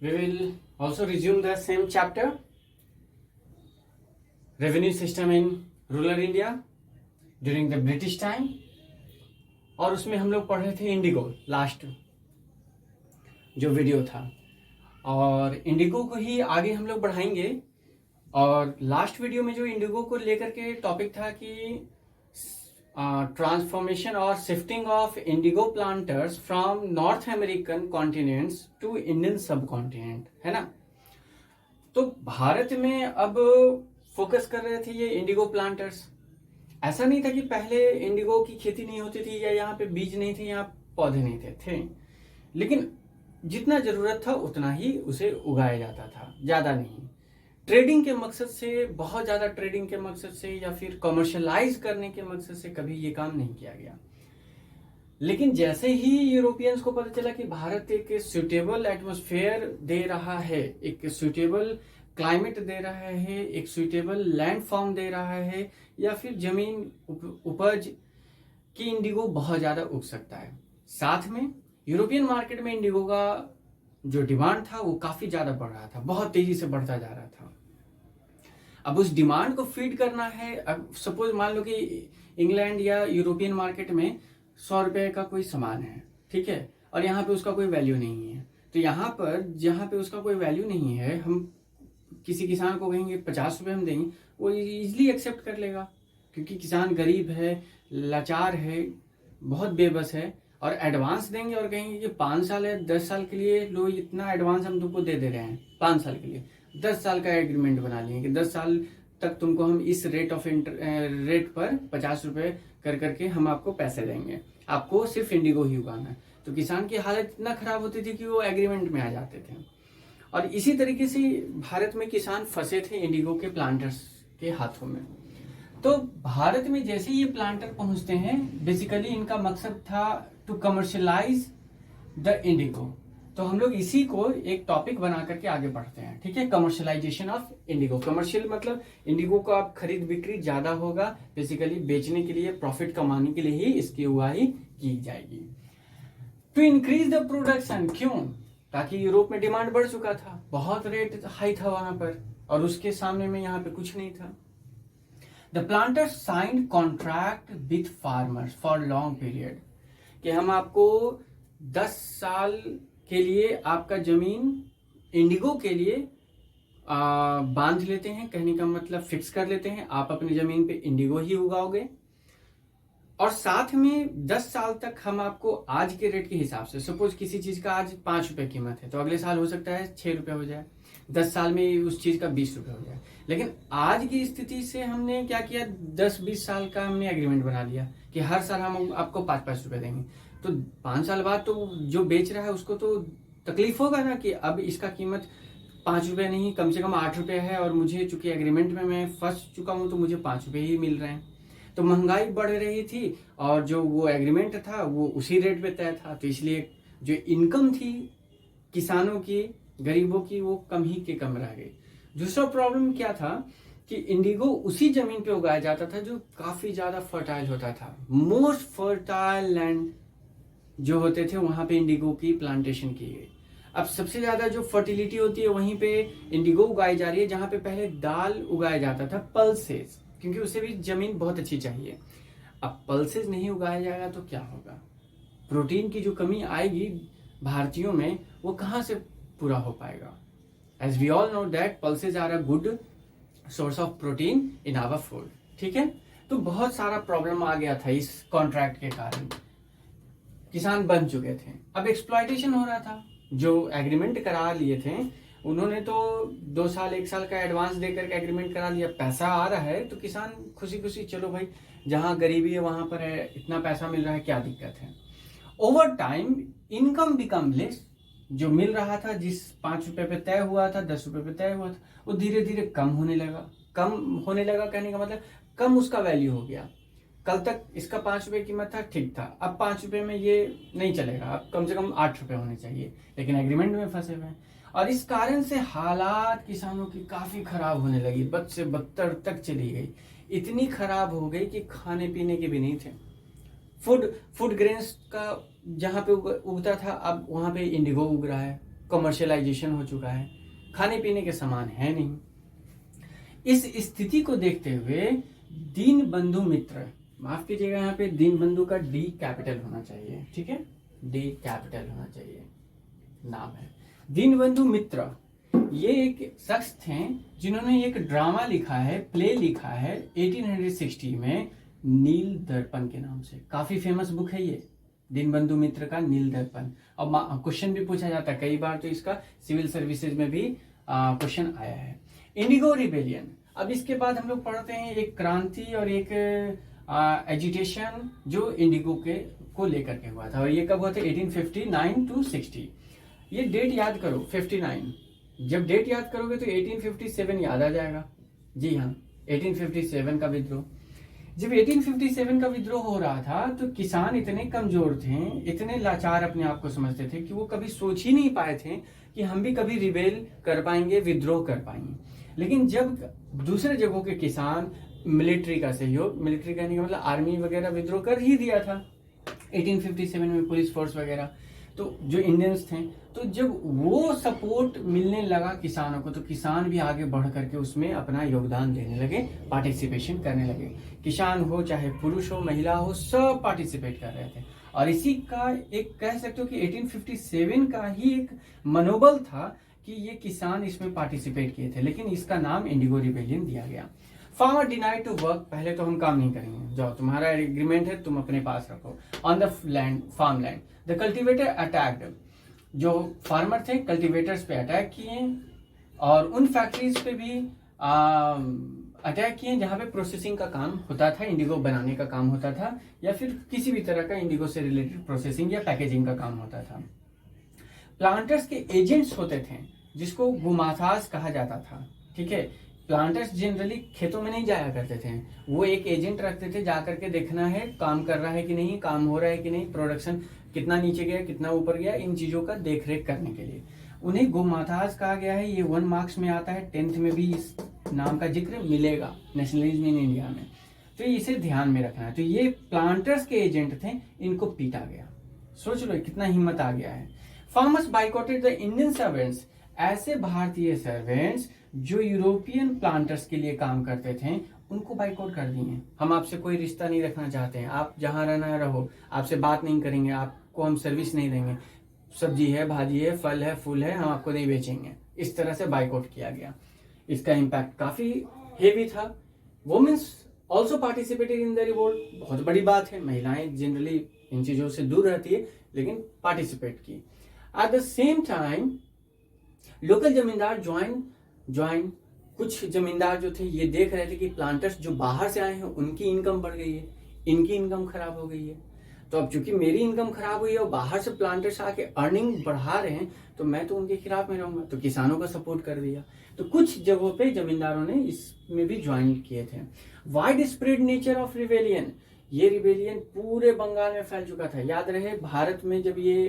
We will also resume the same chapter, revenue system in rural India during the British time, और उसमें हम लोग पढ़ रहे थे इंडिगो लास्ट जो वीडियो था, और इंडिगो को ही आगे हम लोग बढ़ाएंगे। और लास्ट वीडियो में जो इंडिगो को लेकर के टॉपिक था कि ट्रांसफॉर्मेशन और shifting of indigo planters from North American continents to Indian subcontinent, है ना। तो भारत में अब फोकस कर रहे थे ये इंडिगो प्लांटर्स। ऐसा नहीं था कि पहले इंडिगो की खेती नहीं होती थी या यहाँ पे बीज नहीं थे, यहाँ पौधे नहीं थे, लेकिन जितना जरूरत था उतना ही उसे उगाया जाता था, ज्यादा नहीं। ट्रेडिंग के मकसद से, बहुत ज्यादा ट्रेडिंग के मकसद से या फिर कमर्शलाइज करने के मकसद से कभी ये काम नहीं किया गया। लेकिन जैसे ही यूरोपियंस को पता चला कि भारत एक सुटेबल एटमॉस्फेयर दे रहा है, एक सुटेबल क्लाइमेट दे रहा है, एक सुटेबल लैंड फॉर्म दे रहा है, या फिर जमीन उपज की इंडिगो बहुत ज्यादा उग सकता है। साथ में यूरोपियन मार्केट में इंडिगो का जो डिमांड था वो काफी ज्यादा बढ़ रहा था, बहुत तेजी से बढ़ता जा रहा था। अब उस डिमांड को फीड करना है। अब सपोज मान लो कि इंग्लैंड या यूरोपियन मार्केट में 100 रुपए का कोई सामान है, ठीक है, और यहाँ पे उसका कोई वैल्यू नहीं है। तो यहाँ पर जहाँ पे उसका कोई वैल्यू नहीं है, हम किसी किसान को कहेंगे 50 रुपए हम देंगे, वो इजिली एक्सेप्ट कर लेगा, क्योंकि किसान गरीब है, लाचार है, बहुत बेबस है। और एडवांस देंगे और कहेंगे कि 5 साल या 10 साल के लिए लो, इतना एडवांस हम तुमको दे रहे हैं 5 साल के लिए, 10 साल का एग्रीमेंट बना लिए कि 10 साल तक तुमको हम इस रेट पर 50 रुपए कर करके हम आपको पैसे देंगे, आपको सिर्फ इंडिगो ही उगाना है। तो किसान की हालत इतना खराब होती थी कि वो एग्रीमेंट में आ जाते थे। और इसी तरीके से भारत में किसान फंसे थे इंडिगो के प्लांटर्स के हाथों में। तो भारत में जैसे ये प्लांटर पहुंचते हैं, बेसिकली इनका मकसद था टू कमर्शियलाइज द इंडिगो। तो हम लोग इसी को एक टॉपिक बना करके आगे बढ़ते हैं, ठीक है। Commercialisation of Indigo. कमर्शियल मतलब इंडिगो को आप खरीद बिक्री ज्यादा होगा, बेसिकली बेचने के लिए, प्रॉफिट कमाने के लिए ही इसकी उगाही की जाएगी। टू इंक्रीज द प्रोडक्शन, क्यों? ताकि यूरोप में डिमांड बढ़ चुका था, बहुत रेट हाई था वहां पर, और उसके सामने में यहाँ पे कुछ नहीं था। The planter signed contract with farmers for long period, कि हम आपको 10 साल के लिए आपका जमीन इंडिगो के लिए बांध लेते हैं, कहने का मतलब फिक्स कर लेते हैं, आप अपनी जमीन पे इंडिगो ही उगाओगे। और साथ में 10 साल तक हम आपको आज के रेट के हिसाब से, सपोज किसी चीज का आज 5 रुपए कीमत है, तो अगले साल हो सकता है 6 रुपए हो जाए, 10 साल में उस चीज का 20 रुपए हो जाए। लेकिन आज की स्थिति से हमने क्या किया, 10-20 साल का हमने एग्रीमेंट बना लिया कि हर साल हम आपको 5-5 रुपए देंगे। तो 5 साल बाद तो जो बेच रहा है उसको तो तकलीफ होगा ना कि अब इसका कीमत 5 रुपए नहीं, कम से कम 8 रुपए है, और मुझे चूंकि एग्रीमेंट में मैं फंस चुका हूं तो मुझे 5 रुपए ही मिल रहे हैं। तो महंगाई बढ़ रही थी और जो वो एग्रीमेंट था वो उसी रेट पे तय था, तो इसलिए जो इनकम थी किसानों की, गरीबों की, वो कम ही के कम रह गई। दूसरा प्रॉब्लम क्या था कि इंडिगो उसी जमीन पे उगाया जाता था जो काफी ज्यादा फर्टाइल होता था। मोस्ट फर्टाइल लैंड जो होते थे वहां पे इंडिगो की प्लांटेशन की गई। अब सबसे ज्यादा जो फर्टिलिटी होती है वहीं पे इंडिगो उगाई जा रही है, जहां पे पहले दाल उगाया जाता था, पल्सेस, क्योंकि उसे भी जमीन बहुत अच्छी चाहिए। अब पल्सेस नहीं उगाया जाएगा तो क्या होगा? प्रोटीन की जो कमी आएगी भारतीयों में, वो कहां से पूरा हो पाएगा? As we all know that pulses are a good source of protein in our food, ठीक है। तो बहुत सारा प्रॉब्लम आ गया था इस कॉन्ट्रैक्ट के कारण, किसान बन चुके थे। अब एक्सप्लॉयटेशन हो रहा था। जो एग्रीमेंट करा लिए थे उन्होंने तो 2 साल 1 साल का एडवांस देकर के एग्रीमेंट करा लिया, पैसा आ रहा है तो किसान खुशी खुशी, चलो भाई जहां गरीबी है वहां पर है, इतना पैसा मिल रहा है, क्या दिक्कत है। Over time income become less, जो मिल रहा था, जिस 5 रुपए पे तय हुआ था, 10 रुपए पे तय हुआ था, वो धीरे धीरे कम होने लगा। कम होने लगा कहने का मतलब कम उसका वैल्यू हो गया। कल तक इसका 5 रुपए कीमत था, ठीक था, अब 5 रुपए में ये नहीं चलेगा, अब कम से कम 8 रुपए होने चाहिए, लेकिन एग्रीमेंट में फंसे हुए हैं। और इस कारण से हालात किसानों की काफी खराब होने लगी, बद से बदतर तक चली गई। इतनी खराब हो गई कि खाने पीने के भी नहीं थे। फूड ग्रेन्स का जहां पे उगता था, अब वहां पे इंडिगो उग रहा है, कमर्शियलाइजेशन हो चुका है, खाने पीने के सामान है नहीं। इस स्थिति को देखते हुए दीनबंधु मित्र, माफ कीजिएगा यहाँ पे दीनबंधु का डी कैपिटल होना चाहिए, ठीक है, डी कैपिटल होना चाहिए, नाम है दीनबंधु मित्र। ये एक शख्स थे जिन्होंने एक ड्रामा लिखा है, प्ले लिखा है 1860 में, नील दर्पण के नाम से। काफी फेमस बुक है ये, दीनबंधु मित्र का नील दर्पण। अब क्वेश्चन भी पूछा जाता है कई बार, तो इसका सिविल सर्विसेज में भी क्वेश्चन आया है। इंडिगो रिबेलियन, अब इसके बाद हम लोग पढ़ते हैं एक क्रांति और एक एजिटेशन जो इंडिगो के को लेकर के हुआ था। और ये कब हुआ था? 1859 to 60। ये डेट याद करो 59, जब डेट याद करोगे तो 1857 याद आ जाएगा। जी हाँ, 1857 का विद्रोह। जब 1857 का विद्रोह हो रहा था तो किसान इतने कमजोर थे, इतने लाचार अपने आप को समझते थे कि वो कभी सोच ही नहीं पाए थे कि हम भी कभी रिबेल कर पाएंगे, विद्रोह कर पाएंगे। लेकिन जब दूसरे जगहों के किसान मिलिट्री का सहयोग, मिलिट्री कहने का मतलब आर्मी वगैरह विद्रोह कर ही दिया था 1857 में, पुलिस फोर्स वगैरह, तो जो इंडियंस थे, तो जब वो सपोर्ट मिलने लगा किसानों को, तो किसान भी आगे बढ़ करके उसमें अपना योगदान देने लगे, पार्टिसिपेशन करने लगे। किसान हो चाहे पुरुष हो महिला हो, सब पार्टिसिपेट कर रहे थे। और इसी का एक कह सकते हो कि 1857 का ही एक मनोबल था कि ये किसान इसमें पार्टिसिपेट किए थे, लेकिन इसका नाम इंडिगो रिबेलियन दिया गया। फार्मर डिनाइड टू वर्क, पहले तो हम काम नहीं करेंगे, जाओ तुम्हारा एग्रीमेंट है तुम अपने पास रखो, on the land, farm land. The cultivator attacked, जो फार्मर थे कल्टिवेटर्स पे अटैक किए और उन फैक्ट्रीज पे भी अटैक किए जहां पे प्रोसेसिंग का काम होता था, इंडिगो बनाने का काम होता था, या फिर किसी भी तरह का इंडिगो से रिलेटेड प्रोसेसिंग या पैकेजिंग का काम होता था। प्लांटर्स के एजेंट्स होते थे जिसको गुमाथास कहा जाता था, ठीक है। प्लांटर्स जनरली खेतों में नहीं जाया करते थे, वो एक एजेंट रखते थे, जाकर के देखना है काम कर रहा है कि नहीं, काम हो रहा है कि नहीं, प्रोडक्शन कितना नीचे गया कितना ऊपर गया, इन चीजों का देखरेख करने के लिए उन्हें गोमाताज कहा गया है। ये 1 मार्क्स में आता है, 10th में भी इस नाम का जिक्र मिलेगा, नेशनलिज्म इन इंडिया में, तो इसे ध्यान में रखना है। तो ये प्लांटर्स के एजेंट थे, इनको पीटा गया। सोच लो कितना हिम्मत आ गया है। Farmers boycotted the Indian servants, ऐसे भारतीय सर्वेंट्स जो यूरोपियन प्लांटर्स के लिए काम करते थे उनको बाइकआउट कर दिए। हम आपसे कोई रिश्ता नहीं रखना चाहते हैं, आप जहां रहना रहो, आपसे बात नहीं करेंगे, आपको हम सर्विस नहीं देंगे, सब्जी है, भाजी है, फल है, फूल है, हम आपको नहीं बेचेंगे। इस तरह से बाइकआउट किया गया। इसका इम्पैक्ट काफी हेवी था। Women's also participated in the revolt, बहुत बड़ी बात है, महिलाएं जनरली इन चीजों से दूर रहती है लेकिन पार्टिसिपेट की। At the same time local जमींदार ज्वाइन, कुछ जमींदार जो थे ये देख रहे थे कि प्लांटर्स जो बाहर से आए हैं उनकी इनकम बढ़ गई है, इनकी इनकम खराब हो गई है, तो अब चूंकि मेरी इनकम खराब हुई है और बाहर से प्लांटर्स आके अर्निंग बढ़ा रहे हैं, तो मैं तो उनके खिलाफ में रहूंगा, तो किसानों का सपोर्ट कर दिया। तो कुछ जगहों पे जमींदारों ने इसमें भी ज्वाइन किए थे। Wide spread nature of rebellion, ये रिबेलियन पूरे बंगाल में फैल चुका था। याद रहे भारत में जब ये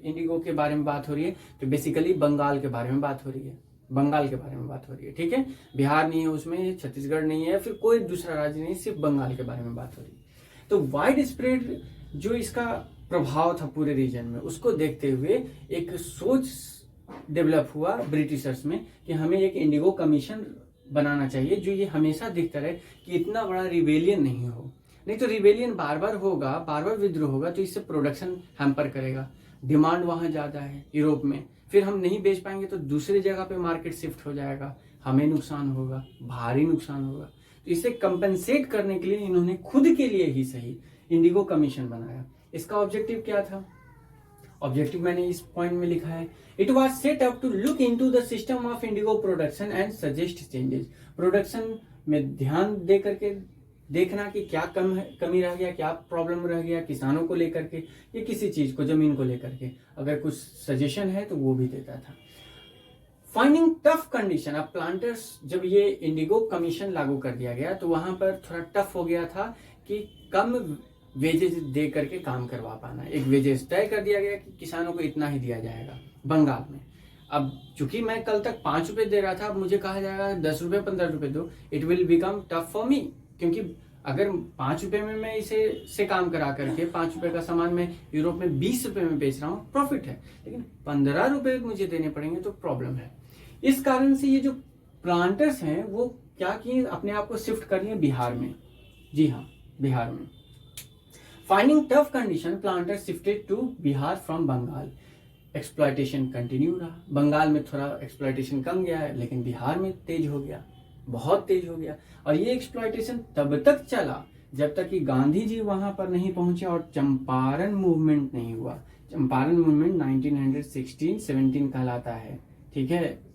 इंडिगो के बारे में बात हो रही है तो बेसिकली बंगाल के बारे में बात हो रही है, बंगाल के बारे में बात हो रही है, ठीक है। बिहार नहीं है उसमें, छत्तीसगढ़ नहीं है, फिर कोई दूसरा राज्य नहीं, सिर्फ बंगाल के बारे में बात हो रही है। तो वाइड स्प्रेड जो इसका प्रभाव था पूरे रीजन में, उसको देखते हुए एक सोच डेवलप हुआ ब्रिटिशर्स में कि हमें एक इंडिगो कमीशन बनाना चाहिए जो ये हमेशा देखता रहे कि इतना बड़ा रिबेलियन नहीं हो, नहीं तो रिबेलियन बार बार होगा, बार बार विद्रोह होगा, तो इससे प्रोडक्शन हैम्पर करेगा, डिमांड वहां ज्यादा है यूरोप में, फिर हम नहीं बेच पाएंगे तो दूसरे जगह पे मार्केट शिफ्ट हो जाएगा, हमें नुकसान होगा, भारी नुकसान होगा। तो इसे कंपेंसेट करने के लिए इन्होंने खुद के लिए ही सही इंडिगो कमीशन बनाया। इसका ऑब्जेक्टिव क्या था? ऑब्जेक्टिव मैंने इस पॉइंट में लिखा है, it was set up to look into the system of indigo production and suggest changes. Production में ध्यान दे करके देखना कि क्या कमी रह गया, क्या प्रॉब्लम रह गया किसानों को लेकर के या किसी चीज को, जमीन को लेकर के, अगर कुछ सजेशन है तो वो भी देता था। फाइंडिंग टफ कंडीशन, अब प्लांटर्स जब ये इंडिगो कमीशन लागू कर दिया गया तो वहां पर थोड़ा टफ हो गया था कि कम वेजेस दे करके काम करवा पाना। एक वेजेस तय कर दिया गया कि किसानों को इतना ही दिया जाएगा बंगाल में। अब चूंकि मैं कल तक 5 रुपए दे रहा था, अब मुझे कहा जाएगा 10 रुपए 15 रुपए दो, it will become tough for me, क्योंकि अगर 5 रुपए में मैं इसे से काम करा करके 5 रुपए का सामान मैं यूरोप में 20 रुपए में बेच रहा हूँ, प्रॉफिट है, लेकिन 15 रुपए मुझे देने पड़ेंगे तो प्रॉब्लम है। इस कारण से ये जो प्लांटर्स हैं वो क्या किए, अपने आप को शिफ्ट कर लिए बिहार में। जी हाँ, बिहार में। Finding tough condition, planter shifted to Bihar from Bengal. Exploitation continue रहा, बंगाल में थोड़ा एक्सप्लॉयटेशन कम गया है, लेकिन बिहार में तेज हो गया, बहुत तेज हो गया। और ये एक्सप्लॉयटेशन तब तक चला जब तक कि गांधी जी वहां पर नहीं पहुंचे और चंपारण मूवमेंट नहीं हुआ। चंपारण मूवमेंट 1916-17 कहलाता है, ठीक है।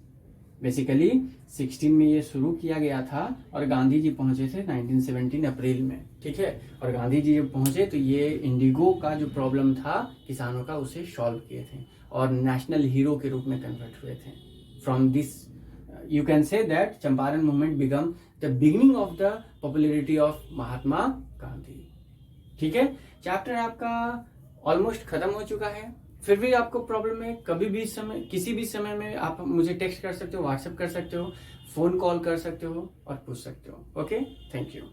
बेसिकली 16 में ये शुरू किया गया था और गांधी जी पहुंचे थे 1917 अप्रैल में, ठीक है। और गांधी जी जब पहुंचे तो ये इंडिगो का जो प्रॉब्लम था किसानों का, उसे सॉल्व किए थे और नेशनल हीरो के रूप में कन्वर्ट हुए थे। From this you can say that Champaran movement became the beginning of the popularity of Mahatma Gandhi. ठीक है, चैप्टर आपका ऑलमोस्ट खत्म हो चुका है। फिर भी आपको प्रॉब्लम है, कभी भी समय, किसी भी समय में आप मुझे टेक्स्ट कर सकते हो, व्हाट्सएप कर सकते हो, फोन कॉल कर सकते हो और पूछ सकते हो। Okay, thank you.